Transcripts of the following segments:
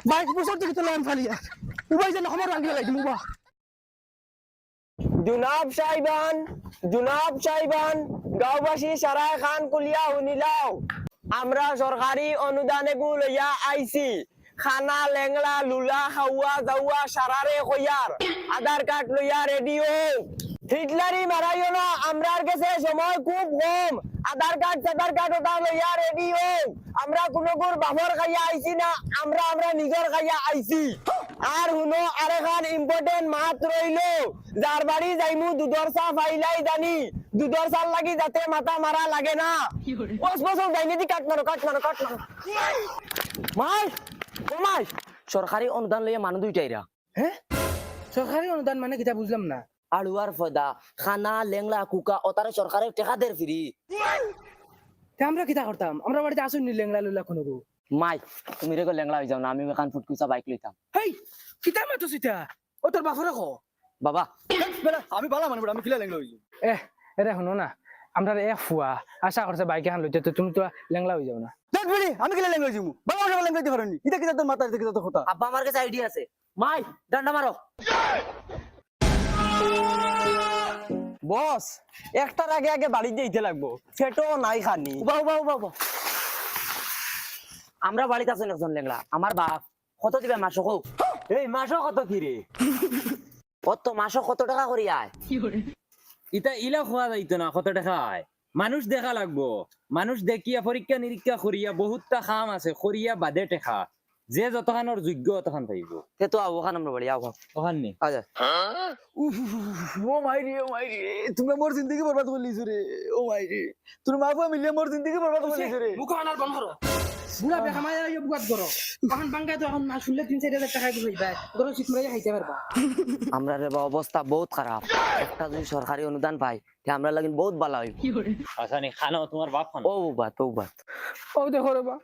22 বছর থেকে তো লাইন ফালিয়া উবাই যেন খবর রাখি লাগাই দিমু বা জুনাব সাহেবান গাঁওবাসী সারায় খান কুলিয়া শুনিলাও আমরা সরকারি অনুদানে গু লইয়া আইছি খানা লেংলা লুলা খাওয়া যাওয়া সারারে কইয়ার আধার কার্ড লইয়া রেডিও হিটলারি মারাইও না আমরার কাছে সময় খুব কম আধার কার্ড ওটা লইয়া রেডিও আমরা কোনো গুর বাফর খাইয়া আইছি না আমরা নিজের খাইয়া আইছি আর হুনো আরেখান ইম্পর্টেন্ট মাত রইলো যার বাড়ি যাইমু দুধর চা ফাইলাই জানি দুধর চাল লাগি যাতে মাথা মারা লাগে না বছর যাইনি দি কাট মারো মাই সরকারি অনুদান লইয়া মানুষ দুইটাইরা হ্যাঁ সরকারি অনুদান মানে কিটা বুঝলাম না আলুয়ার ফদা খানা লেংলা কুকা ওতারে সরকারের টাকা দের ফ্রি তে আমরা কিটা করতাম আমরা বাড়িতে আসুন নি লেংলা লুলা কোনো গো মাই তুমি রে লেংলা হই যাও না আমি এখান ফুটকুচা বাইক লইতাম হেই কিটা মাতো সিটা ও তোর বাফরে কো বাবা বেটা আমি ভালো মানে আমি কিলা লেংলা হইছি এরে শুনো না আমরা এক ফুয়া আশা করছে বাইক এখন লইতে তো তুমি তো লেংলা হয়ে যাও না দেখ বেড়ি আমি কিলা লেংলা হইছি বাবা আমার লেংলা দিতে পারেনি এটা কিটা তোর মাথা এটা কিটা তোর কথা আব্বা আমার কাছে আইডিয়া আছে মাই ডান্ডা মারো বস একটার আগে বাড়ি যেতে লাগবো সেটাও নাই খানি বাবা আমরা বাড়িতে আছেন একজন লেংলা আমার বাপ কত দিবে মাসো হোক এই মাসো কত ফিরে কত মাসো কত টাকা করি আয় ইটা ইলা খোয়া যাইতো না কত টাকা আয় মানুষ দেখা লাগবো মানুষ দেখিয়া পরীক্ষা নিরীক্ষা করিয়া বহুতটা খাম আছে করিয়া বাদে টেকা যে যতখানোর যোগ্য অতখান থাকিব সে তো ওখান আমরা বাড়ি আও ওখান নি আচ্ছা ও মাই রে তুমি মোর জিন্দগি বরবাদ করে লিছো রে ও মাই রে তোর মা বাবা মিলে মোর জিন্দগি বরবাদ করে লিছো রে মুখ আনার বন্ধ করো বুড়া বেকা মায়া ইয়ে বুকাত করো এখন বাঙ্গায় তো এখন না শুনলে 3-4 হাজার টাকা দিবে ভাই ধরো শীত মাইয়া খাইতে পারবা আমরা রে অবস্থা বহুত খারাপ একটা যদি সরকারি অনুদান পাই তে আমরা লাগিন বহুত ভালো হইব আচ্ছা নি খানো তোমার বাপ খানো ও বাত ও দেখো রে বা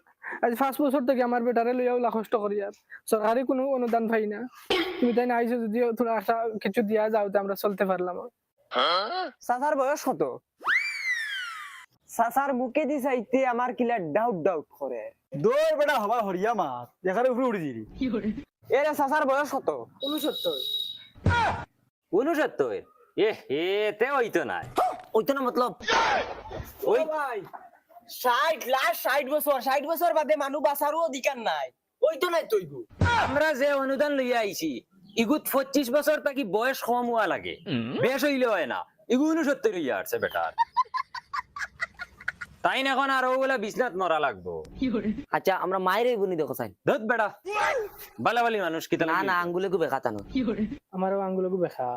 আজ 5 বছর থেকে আমার বেটারে লইয়া ওলা কষ্ট করি আর সরকারি কোনো অনুদান পাই না তুমি তাই না আইছো যদি তোরা আশা কিছু দিয়া যাও তো আমরা চলতে পারলাম সাসার বয়স কত সাসার বুকে দি চাইতে আমার কিলা ডাউট করে দৌড় বেটা হবা হরিয়া মাছ দেখারে উপরে উড়ে দিলি এরে সাসার বয়স কত 69 এ তে হইতো না ওইতো না মতলব ওই ভাই 60 বছর বাদে মানুষ বাঁচারও অধিকার নাই ওইতো নাই তৈগু আমরা যে অনুদান লইয়া আইছি ইগুত 25 বছর থাকি বয়স কম হওয়া লাগে বেশ হইলে হয় না ইগু 69 হইয়া আসছে বেটার তাই না এখন আর ওগুলা বিছনাত মরা লাগবো আচ্ছা আমরা মায়ের বুনি দেখো চাই ধত বেটা বালাবালি মানুষ কি না আঙ্গুলে গু বেখাতানো আমারও আঙ্গুলগু বেখা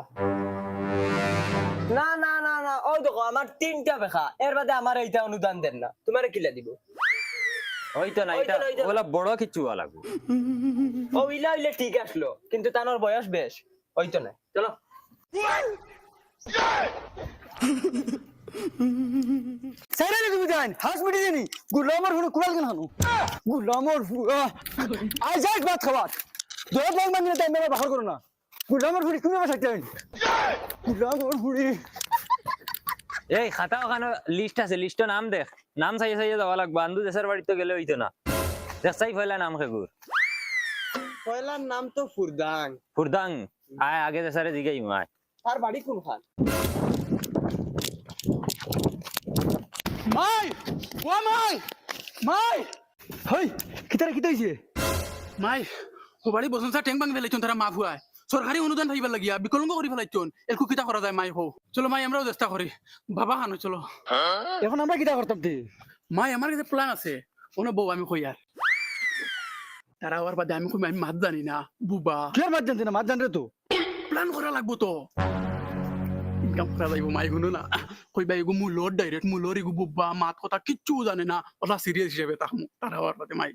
না ওই দেখো আমার 3টা বেখা এর বাদে আমার এইটা অনুদান দেন না তোমারে কিলা দিব হইতো না এটা ওগুলা বড় কিছু হওয়া লাগবো ও ইলা ঠিক আসলো কিন্তু তানোর বয়স বেশ হইতো না চলো সাইরা রে তুমি জান হসপিটালে জানি গুলামর হুন কুলাল কেন হানু গুলামর আই যাই বাত খাবার দোয়া বল মানে তাই মেরা বাহর করো না গুলামর হুড়ি তুমি আমার সাথে গুলামর হুড়ি এই খাতা ওখানে লিস্ট আছে লিস্ট নাম দেখ নাম চাইয়ে যাওয়া লাগবো আন্দু দেশের বাড়িতে গেলে হইতো না দেখ চাই ফেলা নাম খেগুর পয়লার নাম তো ফুরদাং আয় আগে দেশারে দিকেই মায় তার বাড়ি কোনখান মাই ও মাই হই কিতারে কি হইছে মাই ও বাড়ি বসনসা ট্যাঙ্ক ভাঙি ফেলাইছন তারা মা ভুয়ায় সরকারি অনুদান পাইবার লাগিয়া বিকলঙ্গ করে ফেলাইছন এরকু কিতা করা যায় মাই হো চলো মাই আমরাও চেষ্টা করি বাবা খানো চলো এখন আমরা কিতা করতাম তে মাই আমার কাছে প্ল্যান আছে ওনে বউ আমি কই আর তারা হওয়ার বাদে আমি কই আমি মাত জানি না বুবা কি আর মাত জানতে না মাত জান রে তো প্ল্যান করা লাগবো তো ইনকাম করা যাইব মাই শুনো না কইবা এগু মূলর ডাইরেক্ট মূলর এগু বুবা মাত কথা কিচ্ছু জানে না ওটা সিরিয়াস হিসেবে তারা হওয়ার বাদে মাই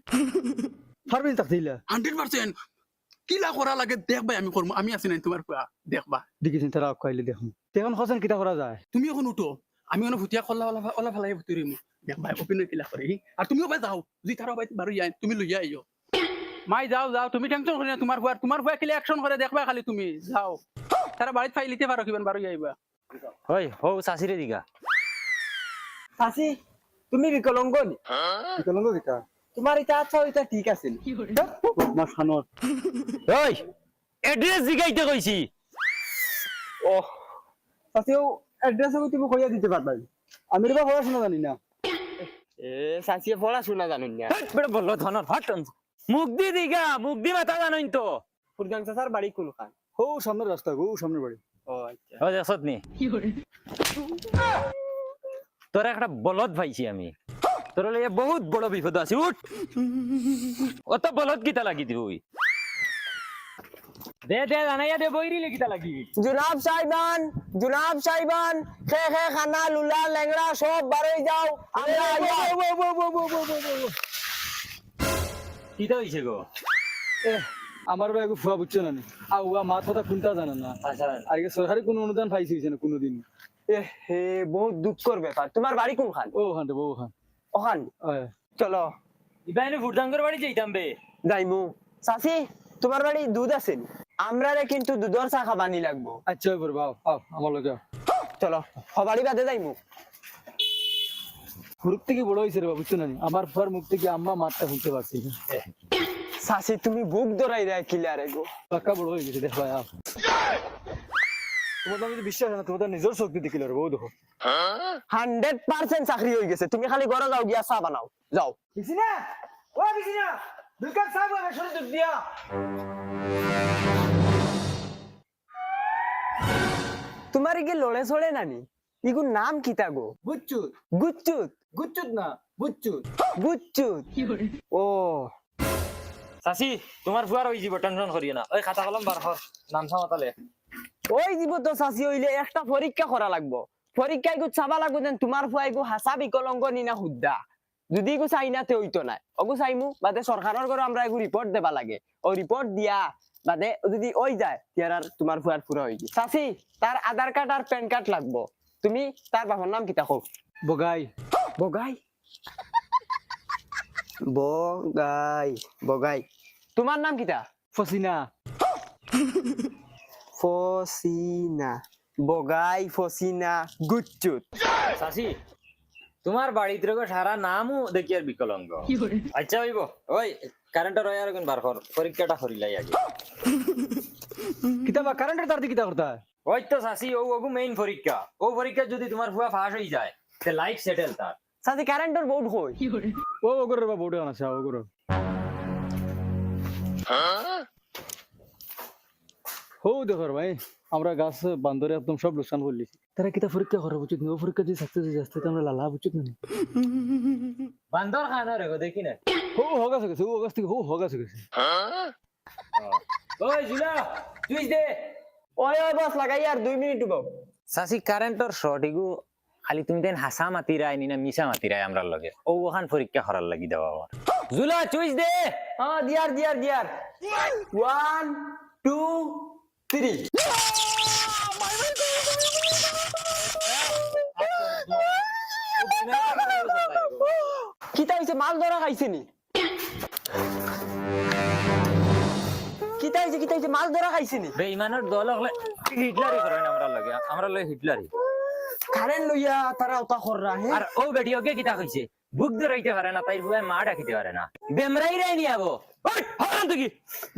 ফারবিন তাক দিলা 100% কিলা করা লাগে দেখবা আমি করবো আমি আছি না তোমার পুয়া দেখবা দেখিছেন তারা কইলে দেখুন এখন খসন কিতা করা যায় তুমি এখন উঠো আমি এখন ভুতিয়া কল্লা ওলা ফেলাই ভুতুরি দেখবা অপিনিয়ন কিলা করে আর তুমিও ভাই যাও যদি তারা ভাই বারো যাই তুমি লইয়া আইও মাই যাও তুমি টেনশন করি না তোমার ভয় কিলা অ্যাকশন করে দেখবা খালি তুমি যাও তারা বাড়িতে ফাইলিতে পারো কিমান বারো আইবা হই হো চাচিরে দিগা চাচি তুমি বিকলঙ্গ নি বিকলঙ্গ কিতা তোমার এটা আচ্ছা ওইটা ঠিক আছে বদমাস খানোর ওই এড্রেস জিগাইতে কইছি ও তাতেও অ্যাড্রেস তুমি কইয়া দিতে পারবা আমি রে পড়াশোনা জানি না এ সাসিয়ে পড়াশোনা জানুন না বেটা বললো ধনর হট মুখ দি দিগা মুখ দি মাথা জানোই তো ফুরদাং চাচার বাড়ি কোন খান ও সামনের রাস্তা গো সামনের বাড়ি ও আচ্ছা ও দেখছত নি তোর একটা বলদ পাইছি আমি তোর লইয়া বহুত বড় বিপদ আছে উঠ অত বলদ কিতা লাগি তুই দে দে জানাইয়া দে বইরি কিতা লাগি জুনাব সাইবান খে খে খানা লুলা লেংড়া সব বারোই যাও আমরা কিতা হইছে গো এ আমার ভাই ফুয়া বুঝছে না নি আউয়া মাত কথা কোনটা জানে না আচ্ছা আর কি সরকারি কোনো অনুদান পাইছি না কোনোদিন এ হে বহুত দুঃখর ব্যাপার তোমার বাড়ি কোন খান ও খান বউ খান ওখান ওই চলো ইবাইনে ফুরদাঙ্গর বাড়ি যাইতাম বে যাইমু চাচি তোমার বাড়ি দুধ আছে আমরা কিন্তু দুধর চা খাবানি লাগবো আচ্ছা এবার বাও আও আমার লগে চলো হবাড়ি বাদে যাইমু হুরুক থেকে বড় হয়েছে রে বাবু বুঝছো না নি? আমার ফুয়ার মুখ থেকে আম্মা মারটা শুনতে পারছি চাচি তুমি বুক ধরাই দেয় কিলারে গো পাক্কা বড় হয়ে গেছে দেখো আও তোমার তো আমি তো বিশ্বাস হয় না তোমার তো নিজের শক্তি দেখিল রে বউ দেখো 100% চাকরি হয়ে গেছে তুমি খালি ঘরে যাও গিয়া চা বানাও যাও বিসিনা ও বিসিনা দুই কাপ চা বানাবে শুনে দুধ দিয়া তোমার কি লড়ে ছড়ে নানি ইগুর নাম কিতা গো বুচ্চুত গুচ্চুত গুচ্চুত না বুচ্চুত গুচ্চুত ও চাচি তোমার ফুয়ার হই যাব টেনশন করিও না ওই খাতা কলম বার কর নাম সামাতালে ওই দিব তো চাচি হইলে একটা পরীক্ষা করা লাগবো পরীক্ষা ইগু চাবা লাগবো যেন তোমার ফুয়া ইগু হাসা বিকলঙ্গ নিনা হুদ্দা যদি ইগু চাই না তে হইতো না অগু চাইমু বাদে সরকারের ঘরে আমরা ইগু রিপোর্ট দেবা লাগে ও রিপোর্ট দিয়া বাদে যদি ওই যায়তিয়ার আর তোমার ফুয়ার পুরা হই চাচি তার আধার কার্ড আর প্যান কার্ড লাগবো তুমি তার বাবার নাম কিতা কও বগাই বগাই বগাই বগাই তোমার নাম কিতা ফসিনা ফসিনা বগাই ফসিনা গুচ্চুত চাচি তোমার বাড়িতে রেগো সারা নামও দেখি আর বিকলঙ্গ আচ্ছা হইব ওই কারেন্টের ওয়ার কোন বার কর পরীক্ষাটা করিলাই আগে কিতাবা কারেন্টের তার দিকে কিতা করতা ওই তো চাচি ও ওগু মেইন পরীক্ষা ও পরীক্ষা যদি তোমার ফুয়া ফাঁস হয়ে যায় তে লাইফ সেটেল তার সাথে কারেন্টের বোর্ড হই ও ওগরে বা বউটা আছে ওগরে হো দেখো ভাই আমরা গাছ বান্দরে একদম সব লোকসান করলি তারা কিতা পরীক্ষা করা উচিত না ও পরীক্ষা যদি সাকসেস হয়ে যাচ্ছে আমরা লালা উচিত না বান্দর খানা রেগো দেখি না ও হগাছে গেছে ও গাছ থেকে ও হগাছে গেছে ওই জুলা তুই দে ওই ওই বস লাগাই আর 2 মিনিট বাবু চাচি কারেন্টর শর্ট এগু খালি তুমি দেন হাসা মাতিরাই নি না মিশা মাতিরাই আমরার লগে ও ওখান পরীক্ষা করার লাগি দেওয়া আমার জুলা চুইস দে হ্যাঁ দিয়ার দিয়ার দিয়ার 1 2 3 কিতা হইছে মাল ধরা খাইছে নি কিতা হইছে মাল ধরা খাইছে নি বেঈমানের দল হলে হিটলারি করে না আমরার লগে আমরার লগে হিটলারি কারেন্ট লইয়া তারা ওটা কররা হে আর ও বেটিওকে কিতা কইছে বুক ধরাইতে পারে না তাই বুয়া মা ডাকিতে পারে না বেমরাই রাই নি আবো ওই হরান তুই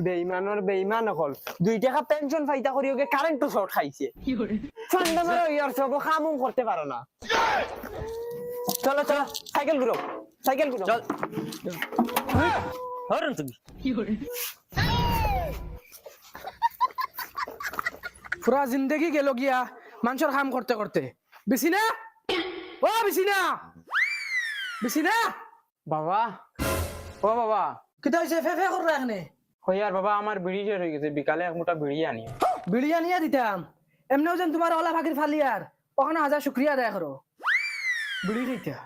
বেঈমানের বেঈমান হল 2 টাকা পেনশন ফাইতা করি ওকে কারেন্ট তো শর্ট খাইছে ফান্ডা মারো ইয়ার সব কামও করতে পারো না চলো চলো সাইকেল ঘুরো চল হরান তুই পুরা জিন্দগি গেল গিয়া মানুষের কাম করতে করতে বিসিনা ও বিসিনা বিসিনা বাবা ও বাবা কিতা হইছে ফে ফে করে রাখনে হইয়ার বাবা আমার বিড়ি শেষ হয়ে গেছে বিকালে এক মোটা বিড়ি আনি বিড়িয়া নিয়া দিতাম এমনিও যেন তোমার ওলা ভাগির ফালিয়ার ওখানে হাজার শুক্রিয়া আদায় করো বিড়ি খাইতা